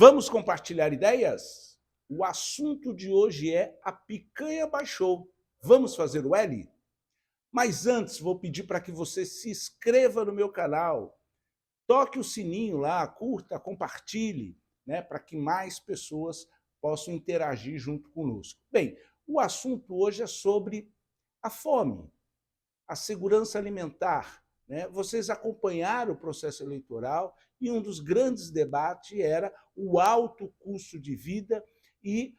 Vamos compartilhar ideias? O assunto de hoje é a picanha baixou. Vamos fazer o L? Mas antes, vou pedir para que você se inscreva no meu canal, toque o sininho lá, curta, compartilhe, né, para que mais pessoas possam interagir junto conosco. Bem, o assunto hoje é sobre a fome, a segurança alimentar. Né? Vocês acompanharam o processo eleitoral e um dos grandes debates era o alto custo de vida e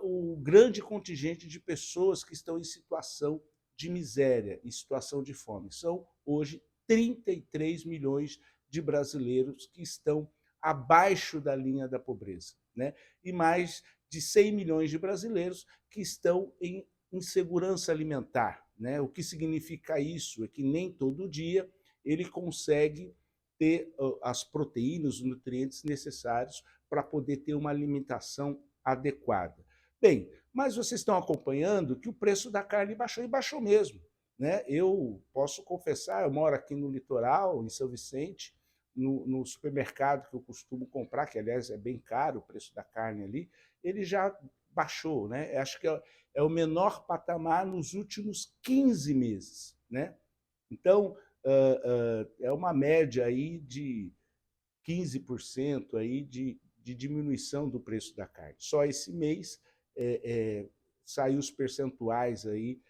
o grande contingente de pessoas que estão em situação de miséria, em situação de fome. São, hoje, 33 milhões de brasileiros que estão abaixo da linha da pobreza, né? E mais de 100 milhões de brasileiros que estão em insegurança alimentar. Né? O que significa isso? É que nem todo dia ele consegue ter as proteínas, os nutrientes necessários para poder ter uma alimentação adequada. Bem, mas vocês estão acompanhando que o preço da carne baixou, e baixou mesmo. Né? Eu posso confessar, eu moro aqui no litoral, em São Vicente, no supermercado que eu costumo comprar, que aliás é bem caro o preço da carne ali, ele já baixou. Né? Acho que é o menor patamar nos últimos 15 meses. Né? Então, é uma média aí de 15% aí de diminuição do preço da carne. Só esse mês saiu os percentuais aí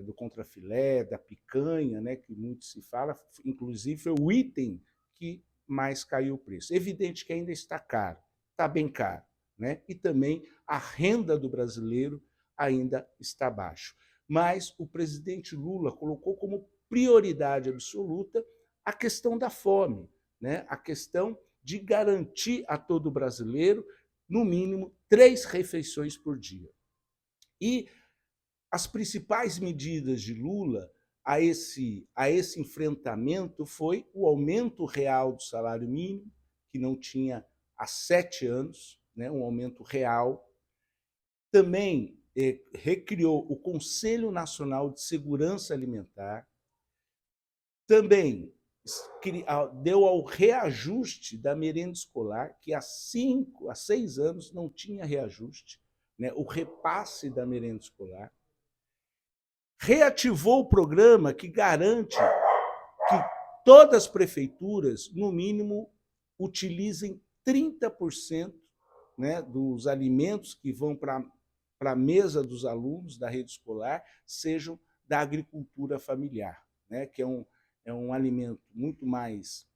do contrafilé, da picanha, né, que muito se fala, inclusive foi o item que mais caiu o preço. Evidente que ainda está caro, está bem caro, né? E também a renda do brasileiro ainda está baixa. Mas o presidente Lula colocou como prioridade absoluta a questão da fome, né? A questão de garantir a todo brasileiro, no mínimo, 3 refeições por dia. E as principais medidas de Lula a esse enfrentamento foi o aumento real do salário mínimo, que não tinha há 7 anos, né, um aumento real. Também recriou o Conselho Nacional de Segurança Alimentar. Também deu ao reajuste da merenda escolar, que há 6 anos não tinha reajuste, né, o repasse da merenda escolar. Reativou o programa que garante que todas as prefeituras, no mínimo, utilizem 30%, né, dos alimentos que vão para a mesa dos alunos da rede escolar sejam da agricultura familiar, né, que é um alimento muito mais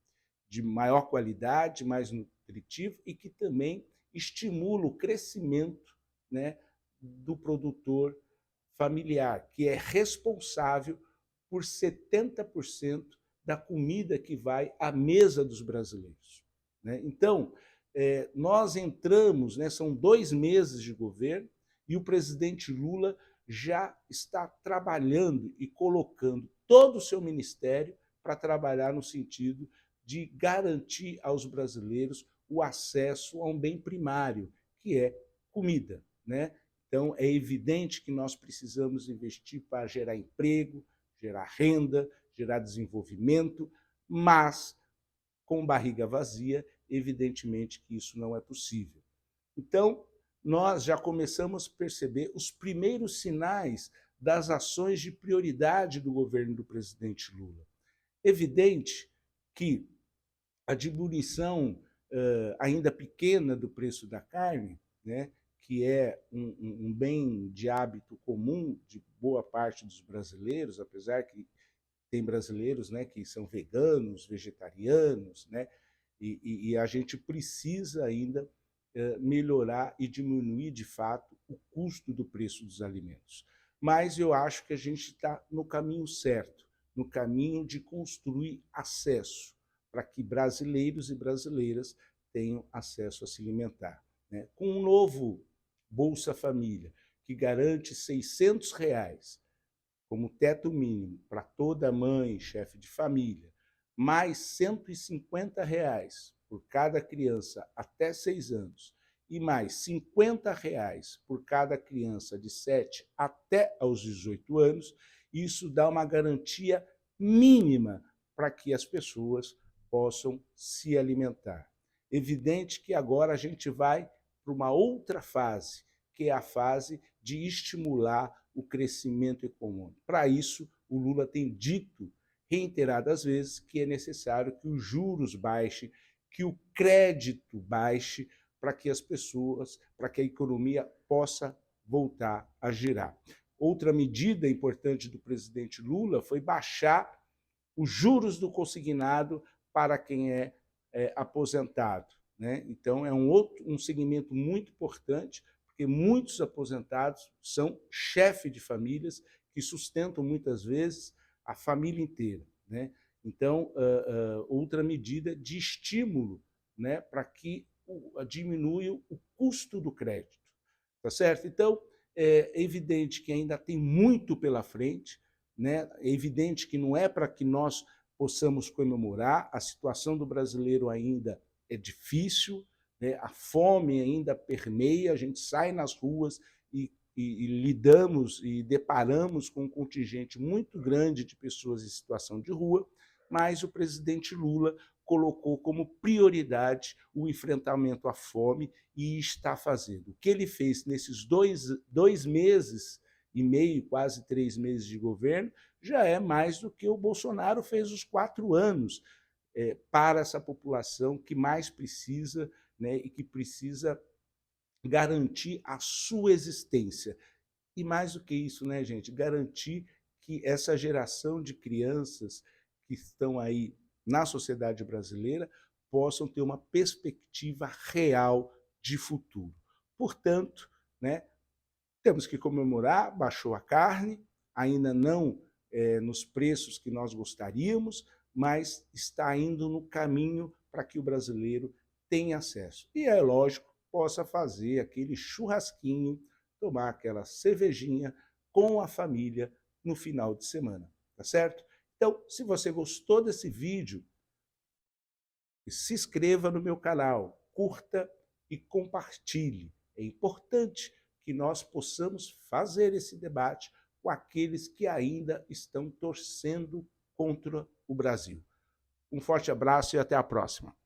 de maior qualidade, mais nutritivo e que também estimula o crescimento, né, do produtor familiar, que é responsável por 70% da comida que vai à mesa dos brasileiros. Né? Então, nós entramos, né, são 2 meses de governo, e o presidente Lula já está trabalhando e colocando todo o seu ministério para trabalhar no sentido de garantir aos brasileiros o acesso a um bem primário, que é comida. Né? Então, é evidente que nós precisamos investir para gerar emprego, gerar renda, gerar desenvolvimento, mas, com barriga vazia, evidentemente que isso não é possível. Então, nós já começamos a perceber os primeiros sinais das ações de prioridade do governo do presidente Lula. Evidente que a diminuição ainda pequena do preço da carne, né, que é um bem de hábito comum de boa parte dos brasileiros, apesar que tem brasileiros, né, que são veganos, vegetarianos, né, e a gente precisa ainda melhorar e diminuir, de fato, o custo do preço dos alimentos. Mas eu acho que a gente está no caminho certo, no caminho de construir acesso para que brasileiros e brasileiras tenham acesso a se alimentar. Né? Com um novo Bolsa Família, que garante R$600 como teto mínimo para toda mãe, chefe de família, mais R$150 por cada criança até 6 anos e mais R$50 por cada criança de 7 até aos 18 anos, isso dá uma garantia mínima para que as pessoas possam se alimentar. Evidente que agora a gente vai para uma outra fase, que é a fase de estimular o crescimento econômico. Para isso, o Lula tem dito reiteradas vezes que é necessário que os juros baixem, que o crédito baixe, para que as pessoas, para que a economia possa voltar a girar. Outra medida importante do presidente Lula foi baixar os juros do consignado para quem é aposentado, né? Então, é um segmento muito importante, porque muitos aposentados são chefes de famílias que sustentam, muitas vezes, a família inteira, né? Então, outra medida de estímulo, né, para que diminua o custo do crédito. Tá certo? Então, é evidente que ainda tem muito pela frente, né? É evidente que não é para que nós possamos comemorar, a situação do brasileiro ainda é difícil, né? A fome ainda permeia, a gente sai nas ruas e lidamos e deparamos com um contingente muito grande de pessoas em situação de rua, mas o presidente Lula colocou como prioridade o enfrentamento à fome e está fazendo. O que ele fez nesses dois meses e meio, quase 3 meses de governo, já é mais do que o Bolsonaro fez os 4 anos para essa população que mais precisa, né, e que precisa garantir a sua existência. E mais do que isso, né, gente, garantir que essa geração de crianças que estão aí na sociedade brasileira possam ter uma perspectiva real de futuro. Portanto, né, temos que comemorar, baixou a carne, ainda não nos preços que nós gostaríamos, mas está indo no caminho para que o brasileiro tenha acesso. E é lógico, possa fazer aquele churrasquinho, tomar aquela cervejinha com a família no final de semana, tá certo? Então, se você gostou desse vídeo, se inscreva no meu canal, curta e compartilhe. É importante que nós possamos fazer esse debate com aqueles que ainda estão torcendo contra o Brasil. Um forte abraço e até a próxima.